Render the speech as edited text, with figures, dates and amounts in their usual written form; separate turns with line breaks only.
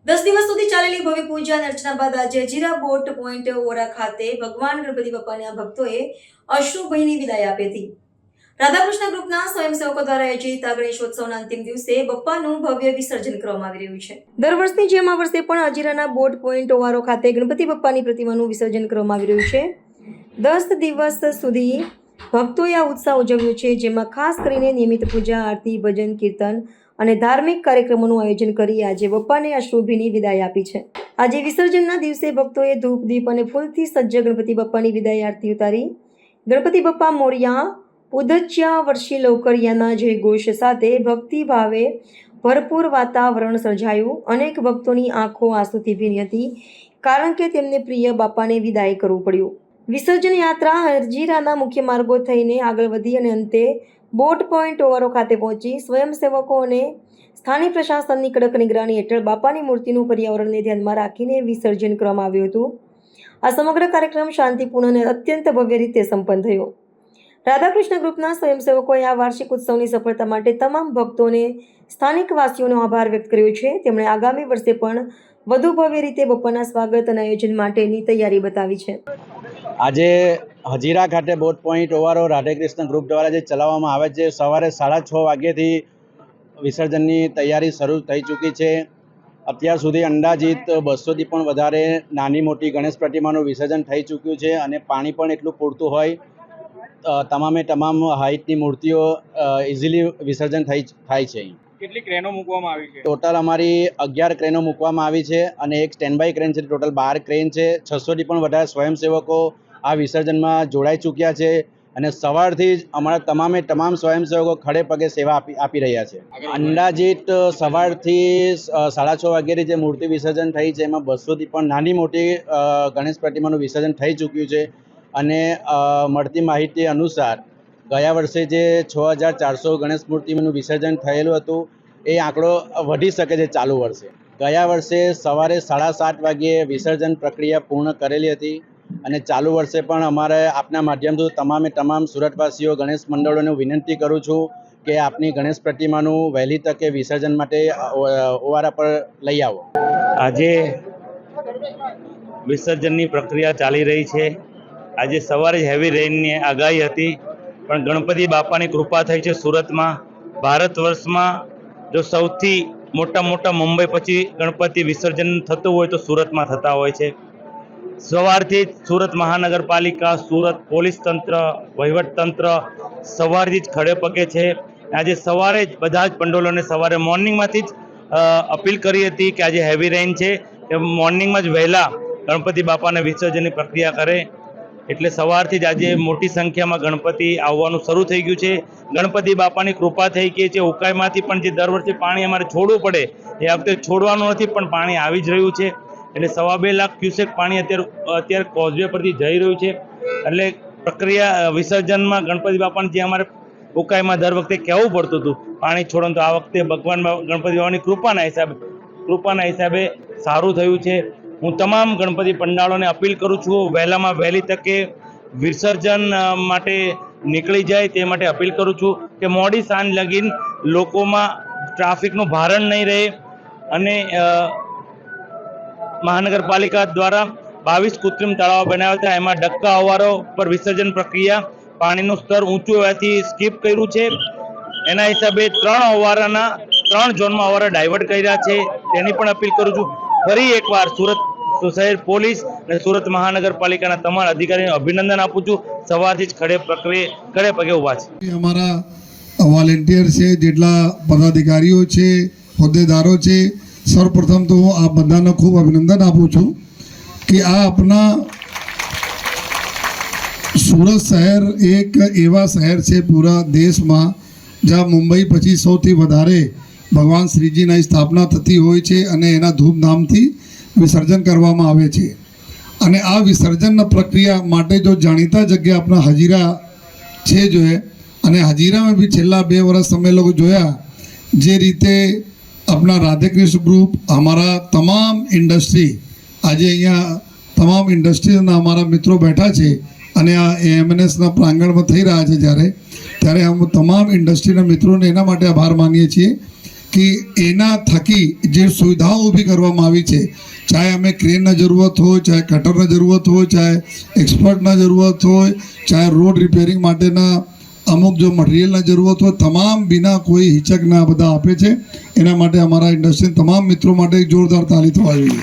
10 દિવસ સુધી ચાલેલી ભવ્ય પૂજા અને અર્ચના બાદ આજે હજીરા બોટ પોઈન્ટ ઓરા ખાતે ભગવાન ગણપતિ બાપાના ભક્તોએ અશ્રુભયની વિદાય આપી હતી. રાધાકૃષ્ણ ગ્રુપના સ્વયંસેવકો દ્વારા આયોજિત આ ગણેશોત્સવના અંતિમ દિવસે બપ્પાનું ભવ્ય વિસર્જન કરવામાં આવી રહ્યું છે. દર વર્ષની જેમ આ વર્ષે પણ હજીરાના બોટ પોઈન્ટ ઓવારો ખાતે ગણપતિ બાપ્પાની પ્રતિમાનું વિસર્જન કરવામાં આવી રહ્યું છે. 10 દિવસ સુધી ભક્તોએ આ ઉત્સાહ ઉજવ્યો છે, જેમાં ખાસ કરીને નિયમિત પૂજા, આરતી, ભજન, કીર્તન અને ધાર્મિક કાર્યક્રમોનું આયોજન કરી આજે બપ્પાને અશ્રુભીની વિદાય આપી છે. આજે વિસર્જનના દિવસે ભક્તોએ ધૂપ, દીપ અને ફૂલથી સજ્જ ગણપતિ બાપ્પાની વિદાય આરતી ઉતારી. ગણપતિ બાપ્પા મોરયા, ઉદચ્યા વર્ષી લૌકરિયાના જય ઘોષ સાથે ભક્તિ ભાવે ભરપૂર વાતાવરણ સર્જાયું. અનેક ભક્તોની આંખો આંસુથી ભીની હતી, કારણ કે તેમને પ્રિય બાપાને વિદાય કરવું પડ્યું. વિસર્જન યાત્રા હજીરાના મુખ્ય માર્ગો થઈને આગળ વધી અને અંતે બોટ પોઈન્ટ ઓવારો ખાતે પહોંચી. સ્વયંસેવકો અને સ્થાનિક પ્રશાસનની કડક નિગરાની હેઠળ બાપાની મૂર્તિનું પર્યાવરણને ધ્યાનમાં રાખીને વિસર્જન કરવામાં આવ્યું હતું. આ સમગ્ર કાર્યક્રમ શાંતિપૂર્ણ અને અત્યંત ભવ્ય રીતે સંપન્ન થયો. રાધાકૃષ્ણ ગ્રુપના સ્વયંસેવકોએ આ વાર્ષિક ઉત્સવની સફળતા માટે તમામ ભક્તોને સ્થાનિક વાસીઓનો આભાર વ્યક્ત કર્યો છે. તેમણે આગામી વર્ષે પણ વધુ ભવ્ય રીતે બપ્પાના સ્વાગત અને આયોજન માટેની તૈયારી બતાવી છે.
આજે હજીરા ખાતે બોટ પોઈન્ટ ઓવારો રાધાકૃષ્ણ ગ્રુપ દ્વારા જે ચલાવવામાં આવે છે, સવારે 6:30 વાગ્યાથી વિસર્જનની તૈયારી શરૂ થઈ ચૂકી છે. અત્યાર સુધી અંદાજિત 200થી પણ વધારે નાની મોટી ગણેશ પ્રતિમાનું વિસર્જન થઈ ચૂક્યું છે અને પાણી પણ એટલું પૂરતું હોય તમામે તમામ હાઇટની મૂર્તિઓ ઇઝીલી વિસર્જન થાય છે.
કેટલી ક્રેનો મૂકવામાં આવી છે?
ટોટલ અમારી 11 ક્રેનો મૂકવામાં આવી છે અને એક સ્ટેન્ડ બાય ક્રેન છે. ટોટલ 12 ક્રેન છે. 600થી પણ વધારે સ્વયંસેવકો આ વિસર્જનમાં જોડાઈ ચૂક્યા છે અને સવારથી જ અમારા તમામ સ્વયંસેવકો ખડે પગે સેવા આપી રહ્યા છે. અંદાજિત સવારથી 6:30 વાગ્યાથી જે મૂર્તિ વિસર્જન થઈ છે, એમાં 200થી પણ નાની મોટી ગણેશ પ્રતિમાનું વિસર્જન થઈ ચૂક્યું છે અને મળતી માહિતી અનુસાર ગયા વર્ષે જે 6400 ગણેશ મૂર્તિનું વિસર્જન થયેલું હતું, એ આંકડો વધી શકે છે ચાલુ વર્ષે. ગયા વર્ષે સવારે 7:30 વાગ્યે વિસર્જન પ્રક્રિયા પૂર્ણ કરેલી હતી અને ચાલુ વર્ષે પણ અમારે આપના માધ્યમથી તમામ સુરતવાસીઓ ગણેશ મંડળોને વિનંતી કરું છું કે આપની ગણેશ પ્રતિમાનું વહેલી તકે વિસર્જન માટે ઓવારા પર લઈ આવો.
આજે વિસર્જનની પ્રક્રિયા ચાલી રહી છે. આજે સવારે જ હેવી રેઇનની આગાહી હતી, પણ ગણપતિ બાપાની કૃપા થઈ છે. સુરતમાં ભારત વર્ષમાં જો સૌથી મોટા મુંબઈ પછી ગણપતિ વિસર્જન થતું હોય તો સુરતમાં થતા હોય છે. સવારથી જ સુરત મહાનગરપાલિકા, સુરત પોલીસ તંત્ર, વહીવટ તંત્ર સવારથી જ ખડે પગે છે. આજે સવારે જ બધા જ પંડોલોને સવારે મોર્નિંગમાંથી જ અપીલ કરી હતી કે આજે હેવી રેઇન છે, એ મોર્નિંગમાં જ વહેલા ગણપતિ બાપાના વિસર્જનની પ્રક્રિયા કરે. એટલે સવારથી જ આજે મોટી સંખ્યામાં ગણપતિ આવવાનું શરૂ થઈ ગયું છે. ગણપતિ બાપાની કૃપા થઈ ગઈ છે. ઉકાઈમાંથી પણ જે દર વર્ષે પાણી અમારે છોડવું પડે, એ વખતે છોડવાનું નથી, પણ પાણી આવી જ રહ્યું છે. એટલે 2.5 લાખ ક્યુસેક પાણી અત્યારે કોઝવે પરથી જઈ રહ્યું છે. એટલે પ્રક્રિયા વિસર્જનમાં ગણપતિ બાપાને જે અમારે ઉકાઈમાં દર વખતે કહેવું પડતું હતું પાણી છોડો, તો આ વખતે ભગવાન ગણપતિ બાપાની કૃપાના હિસાબે સારું થયું છે. હું તમામ ગણપતિ પંડાળોને અપીલ કરું છું, વહેલામાં વહેલી તકે વિસર્જન માટે નીકળી જાય તે માટે અપીલ કરું છું કે મોડી સાંજ લગીન લોકોમાં ટ્રાફિકનું ભારણ નહીં રહે. અને મહાનગરપાલિકા દ્વારા 22 કૃત્રિમ તળાવ બનાવ્યા હતા, એમાં ડક્કા અવારો પર વિસર્જન પ્રક્રિયા પાણીનું સ્તર ઊંચું હોવાથી સ્કીપ કર્યું છે. એના હિસાબે 3 ઝોનમાં અવારા ડાયવર્ટ કર્યા છે. તેની પણ અપીલ કરું છું. ફરી એકવાર સુરત શહેર પોલીસ અને સુરત મહાનગરપાલિકાના તમામ અધિકારીઓને અભિનંદન આપું છું. સવારથી જ ખડે પગે ઊભા છે.
અમારા વોલેન્ટિયર છે, જેટલા પદાધિકારીઓ છે, હોદ્દેદારો છે, સૌપ્રથમ તો હું આ બધાને ખૂબ અભિનંદન આપું છું કે આ આપણા સુરત શહેર એક એવા શહેર છે પૂરા દેશમાં જ્યાં મુંબઈ પછી સૌથી વધારે ભગવાન શ્રીજીની સ્થાપના થતી હોય છે અને એના ધૂમધામથી વિસર્જન કરવામાં આવે છે. અને આ વિસર્જનના પ્રક્રિયા માટે જો જાણીતા જગ્યા આપણા હજીરા છે જોઈએ, અને હજીરામાં બી છેલ્લા 2 વર્ષ અમે લોકો જોયા જે રીતે આપણા રાધાકૃષ્ણ ગ્રુપ, અમારા તમામ ઇન્ડસ્ટ્રી, આજે અહીંયા તમામ ઇન્ડસ્ટ્રીના અમારા મિત્રો બેઠા છે અને આ એમએનએસના પ્રાંગણમાં થઈ રહ્યા છે, ત્યારે અમે તમામ ઇન્ડસ્ટ્રીના મિત્રોને એના માટે આભાર માનીએ છીએ કે એના થકી જે સુવિધાઓ ઊભી કરવામાં આવી છે, ચાહે અમે ક્રેનના જરૂરત હોય, ચાહે કટરના જરૂરત હોય, ચાહે એક્સપર્ટના જરૂરત હોય, ચાહે રોડ રિપેરિંગ માટેના અમુક જો મટીરિયલના જરૂરત હોય, તમામ બિના કોઈ હિચકના બધા આપે છે. એના માટે અમારા ઇન્ડસ્ટ્રીના તમામ મિત્રો માટે એક જોરદાર તાળી થવા જોઈએ.